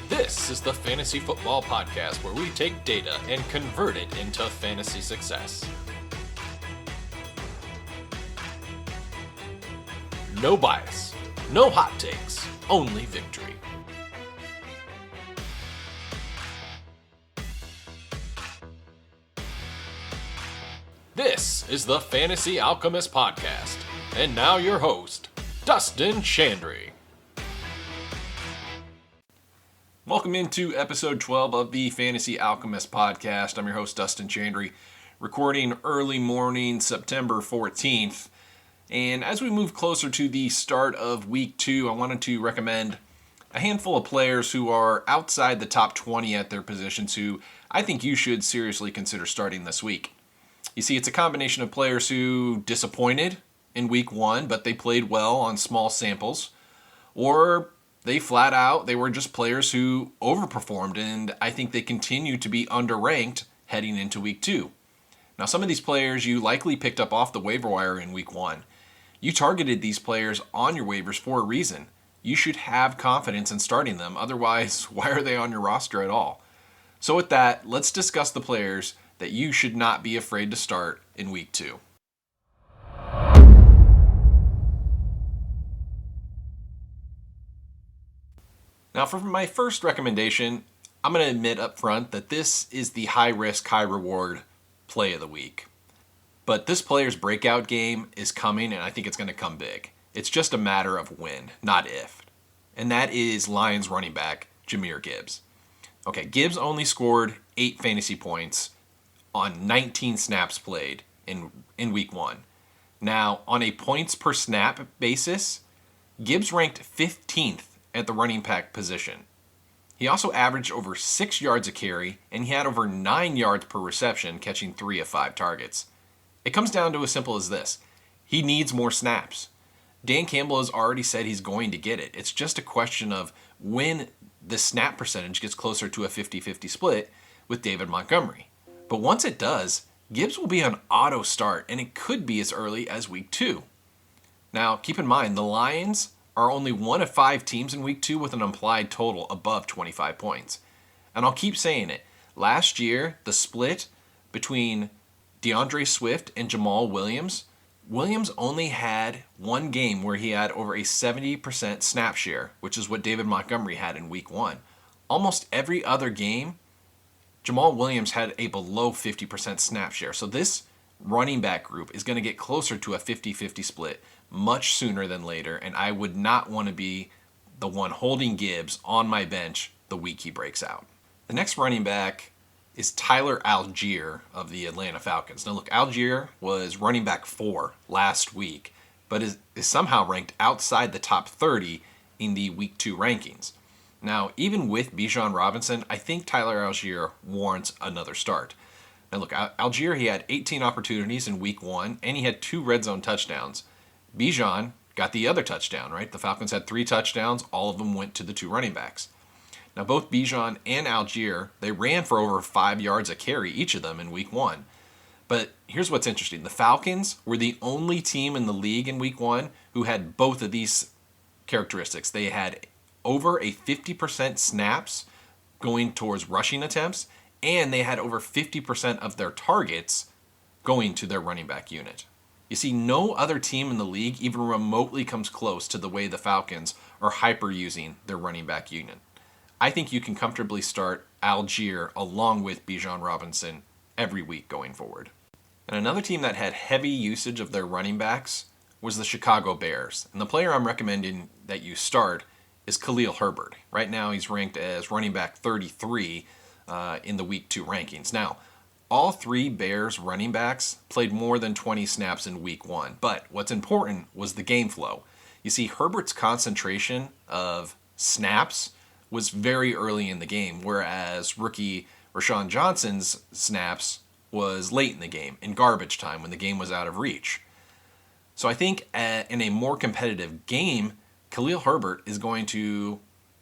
This is the Fantasy Football Podcast, where we take data and convert it into fantasy success. No bias, no hot takes, only victory. This is the Fantasy Alchemist Podcast, and now your host, Dustin Chandry. Welcome into episode 12 of the Fantasy Alchemist Podcast. I'm your host, Dustin Chandry, recording early morning, September 14th. And as we move closer to the start of week 2, I wanted to recommend a handful of players who are outside the top 20 at their positions who I think you should seriously consider starting this week. You see, it's a combination of players who disappointed in week 1, but they played well on small samples, or they were just players who overperformed, and I think they continue to be underranked heading into week 2. Now, some of these players you likely picked up off the waiver wire in week 1. You targeted these players on your waivers for a reason. You should have confidence in starting them, otherwise, why are they on your roster at all? So with that, let's discuss the players that you should not be afraid to start in week 2. Now, for my first recommendation, I'm going to admit up front that this is the high-risk, high-reward play of the week. But this player's breakout game is coming, and I think it's going to come big. It's just a matter of when, not if. And that is Lions running back Jahmyr Gibbs. Okay, Gibbs only scored 8 fantasy points on 19 snaps played in week 1. Now, on a points per snap basis, Gibbs ranked 15th at the running back position. He also averaged over 6 yards a carry, and he had over 9 yards per reception, catching 3 of 5 targets. It comes down to as simple as this. He needs more snaps. Dan Campbell has already said he's going to get it. It's just a question of when the snap percentage gets closer to a 50-50 split with David Montgomery. But once it does, Gibbs will be on auto start, and it could be as early as week 2. Now, keep in mind, the Lions are only one of 5 teams in week 2 with an implied total above 25 points. And I'll keep saying it. Last year, the split between DeAndre Swift and Jamal Williams only had one game where he had over a 70% snap share, which is what David Montgomery had in week 1. Almost every other game, Jamal Williams had a below 50% snap share. So this running back group is going to get closer to a 50-50 split much sooner than later, and I would not want to be the one holding Gibbs on my bench the week he breaks out. The next running back is Tyler Allgeier of the Atlanta Falcons. Now look, Allgeier was running back 4 last week, but is somehow ranked outside the top 30 in the week 2 rankings. Now, even with Bijan Robinson, I think Tyler Allgeier warrants another start. Now look, Allgeier, he had 18 opportunities in week 1, and he had 2 red zone touchdowns. Bijan got the other touchdown, right? The Falcons had 3 touchdowns. All of them went to the 2 running backs. Now, both Bijan and Allgeier, they ran for over 5 yards a carry, each of them in week 1. But here's what's interesting. The Falcons were the only team in the league in week 1 who had both of these characteristics. They had over a 50% snaps going towards rushing attempts, and they had over 50% of their targets going to their running back unit. You see, no other team in the league even remotely comes close to the way the Falcons are hyper-using their running back unit. I think you can comfortably start Allgeier along with Bijan Robinson every week going forward. And another team that had heavy usage of their running backs was the Chicago Bears. And the player I'm recommending that you start is Khalil Herbert. Right now he's ranked as running back 33 in the week 2 rankings. Now, all 3 Bears running backs played more than 20 snaps in week 1. But what's important was the game flow. You see, Herbert's concentration of snaps was very early in the game, whereas rookie Rashawn Johnson's snaps was late in the game, in garbage time, when the game was out of reach. So I think in a more competitive game, Khalil Herbert is going to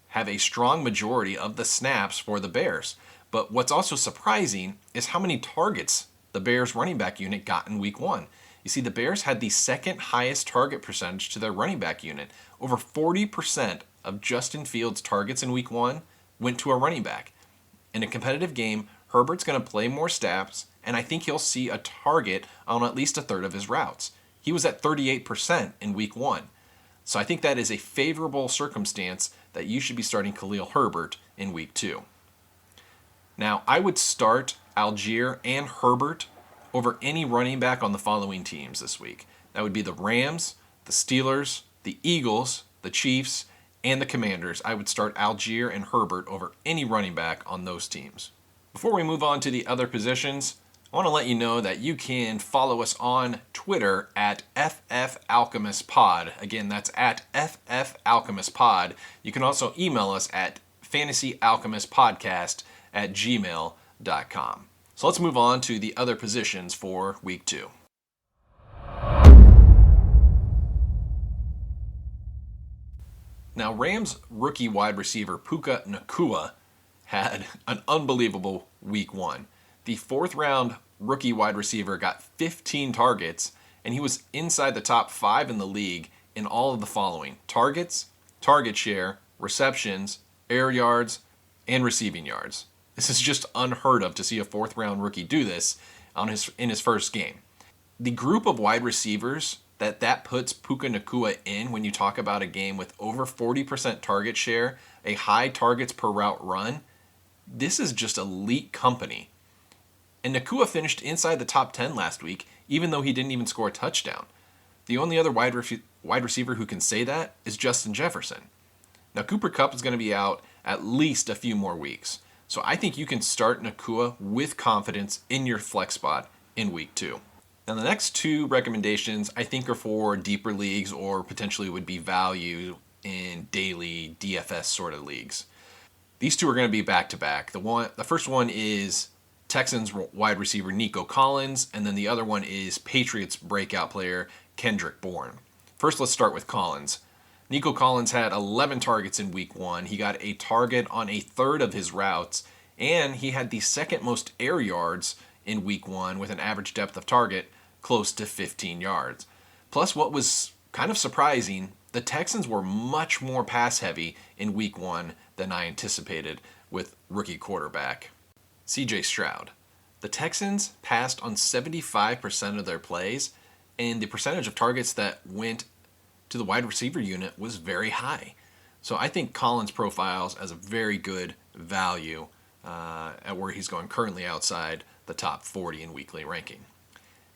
have a strong majority of the snaps for the Bears. But what's also surprising is how many targets the Bears running back unit got in week 1. You see, the Bears had the second highest target percentage to their running back unit. Over 40% of Justin Fields' targets in week 1 went to a running back. In a competitive game, Herbert's going to play more snaps, and I think he'll see a target on at least a third of his routes. He was at 38% in week 1. So I think that is a favorable circumstance that you should be starting Khalil Herbert in week 2. Now, I would start Algier and Herbert over any running back on the following teams this week. That would be the Rams, the Steelers, the Eagles, the Chiefs, and the Commanders. I would start Algier and Herbert over any running back on those teams. Before we move on to the other positions, I want to let you know that you can follow us on Twitter at FFAlchemistPod. Again, that's at FFAlchemistPod. You can also email us at fantasyalchemistpodcast@gmail.com. So let's move on to the other positions for week 2. Now, Rams rookie wide receiver Puka Nacua had an unbelievable week 1. The 4th round rookie wide receiver got 15 targets, and he was inside the top 5 in the league in all of the following: targets, target share, receptions, air yards, and receiving yards. This is just unheard of to see a 4th round rookie do this in his first game. The group of wide receivers that puts Puka Nacua in when you talk about a game with over 40% target share, a high targets per route run, this is just elite company. And Nacua finished inside the top 10 last week, even though he didn't even score a touchdown. The only other wide receiver who can say that is Justin Jefferson. Now, Cooper Kupp is going to be out at least a few more weeks. So I think you can start Nacua with confidence in your flex spot in week 2. Now, the next 2 recommendations I think are for deeper leagues or potentially would be value in daily DFS sort of leagues. These 2 are going to be back-to-back. The first one is Texans wide receiver Nico Collins, and then the other one is Patriots breakout player Kendrick Bourne. First, let's start with Collins. Nico Collins had 11 targets in week 1. He got a target on a third of his routes, and he had the second most air yards in week 1 with an average depth of target close to 15 yards. Plus, what was kind of surprising, the Texans were much more pass heavy in week 1 than I anticipated with rookie quarterback CJ Stroud. The Texans passed on 75% of their plays, and the percentage of targets that went to the wide receiver unit was very high. So I think Collins profiles as a very good value at where he's going currently outside the top 40 in weekly ranking.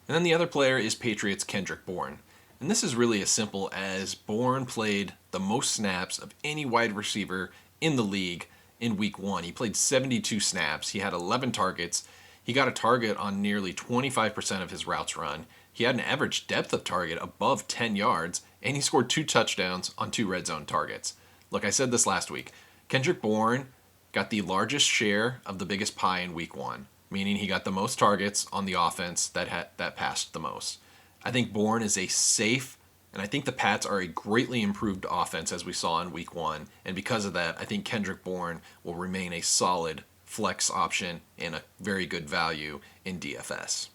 And then the other player is Patriots Kendrick Bourne. And this is really as simple as Bourne played the most snaps of any wide receiver in the league in week 1. He played 72 snaps. He had 11 targets. He got a target on nearly 25% of his routes run. He had an average depth of target above 10 yards, and he scored 2 touchdowns on 2 red zone targets. Look, I said this last week. Kendrick Bourne got the largest share of the biggest pie in week 1, meaning he got the most targets on the offense that passed the most. I think Bourne is a safe, and I think the Pats are a greatly improved offense as we saw in week 1, and because of that, I think Kendrick Bourne will remain a solid flex option and a very good value in DFS.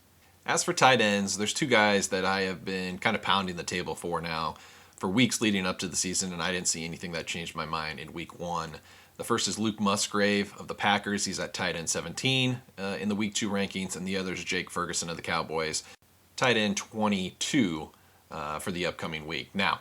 As for tight ends, there's 2 guys that I have been kind of pounding the table for now for weeks leading up to the season, and I didn't see anything that changed my mind in week 1. The first is Luke Musgrave of the Packers. He's at tight end 17 in the week 2 rankings, and the other is Jake Ferguson of the Cowboys, tight end 22 for the upcoming week. Now,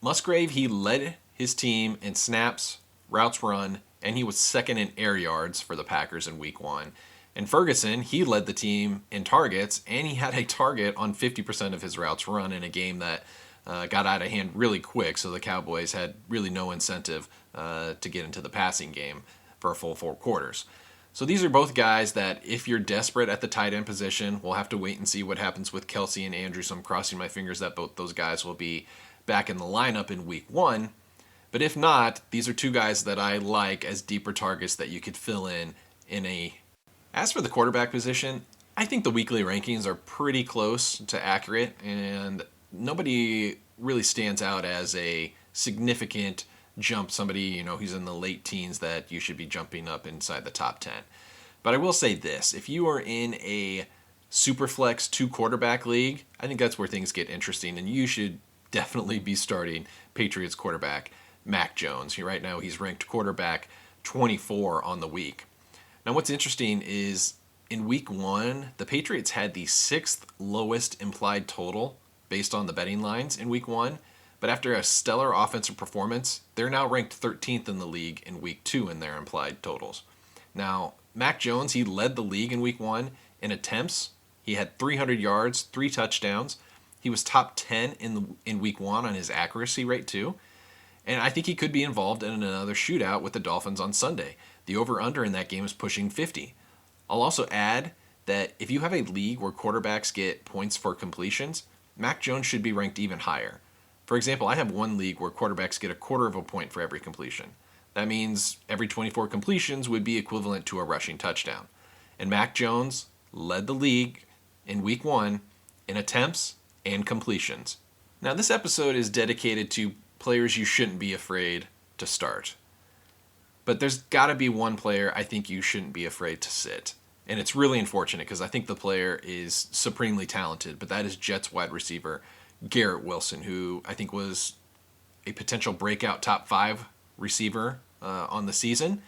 Musgrave, he led his team in snaps, routes run, and he was second in air yards for the Packers in week 1. And Ferguson, he led the team in targets, and he had a target on 50% of his routes run in a game that got out of hand really quick, so the Cowboys had really no incentive to get into the passing game for a full 4 quarters. So these are both guys that if you're desperate at the tight end position, we'll have to wait and see what happens with Kelsey and Andrews. So I'm crossing my fingers that both those guys will be back in the lineup in week 1. But if not, these are 2 guys that I like as deeper targets that you could fill in a... As for the quarterback position, I think the weekly rankings are pretty close to accurate, and nobody really stands out as a significant jump, somebody, who's in the late teens that you should be jumping up inside the top 10. But I will say this, if you are in a Superflex 2 quarterback league, I think that's where things get interesting, and you should definitely be starting Patriots quarterback Mac Jones. Right now he's ranked quarterback 24 on the week. Now, what's interesting is in week 1, the Patriots had the 6th lowest implied total based on the betting lines in week 1, but after a stellar offensive performance, they're now ranked 13th in the league in week 2 in their implied totals. Now, Mac Jones, he led the league in week 1 in attempts. He had 300 yards, 3 touchdowns. He was top 10 in week 1 on his accuracy rate too. And I think he could be involved in another shootout with the Dolphins on Sunday. The over-under in that game is pushing 50. I'll also add that if you have a league where quarterbacks get points for completions, Mac Jones should be ranked even higher. For example, I have one league where quarterbacks get a quarter of a point for every completion. That means every 24 completions would be equivalent to a rushing touchdown. And Mac Jones led the league in week 1 in attempts and completions. Now, this episode is dedicated to players you shouldn't be afraid to start. But there's got to be one player I think you shouldn't be afraid to sit. And it's really unfortunate because I think the player is supremely talented, but that is Jets wide receiver Garrett Wilson, who I think was a potential breakout top 5 receiver on the season.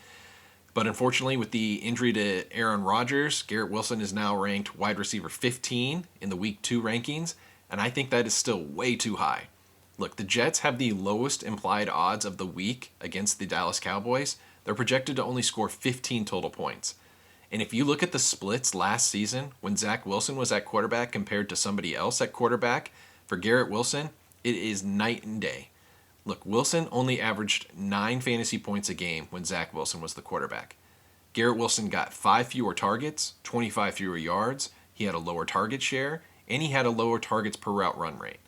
But unfortunately, with the injury to Aaron Rodgers, Garrett Wilson is now ranked wide receiver 15 in the week 2 rankings, and I think that is still way too high. Look, the Jets have the lowest implied odds of the week against the Dallas Cowboys. They're projected to only score 15 total points. And if you look at the splits last season when Zach Wilson was at quarterback compared to somebody else at quarterback, for Garrett Wilson, it is night and day. Look, Wilson only averaged 9 fantasy points a game when Zach Wilson was the quarterback. Garrett Wilson got 5 fewer targets, 25 fewer yards, he had a lower target share, and he had a lower targets per route run rate.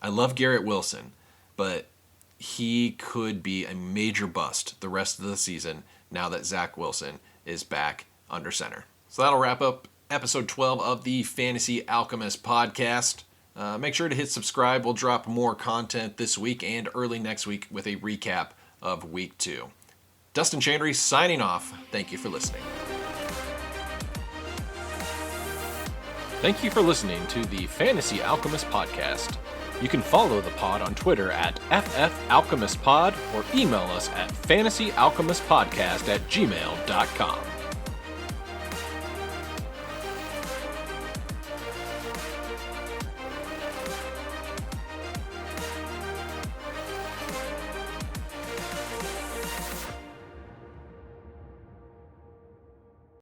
I love Garrett Wilson, but he could be a major bust the rest of the season now that Zach Wilson is back under center. So that'll wrap up episode 12 of the Fantasy Alchemist podcast. Make sure to hit subscribe. We'll drop more content this week and early next week with a recap of week 2. Dustin Chandry signing off. Thank you for listening. Thank you for listening to the Fantasy Alchemist podcast. You can follow the pod on Twitter at FFAlchemistPod or email us at fantasyalchemistpodcast@gmail.com.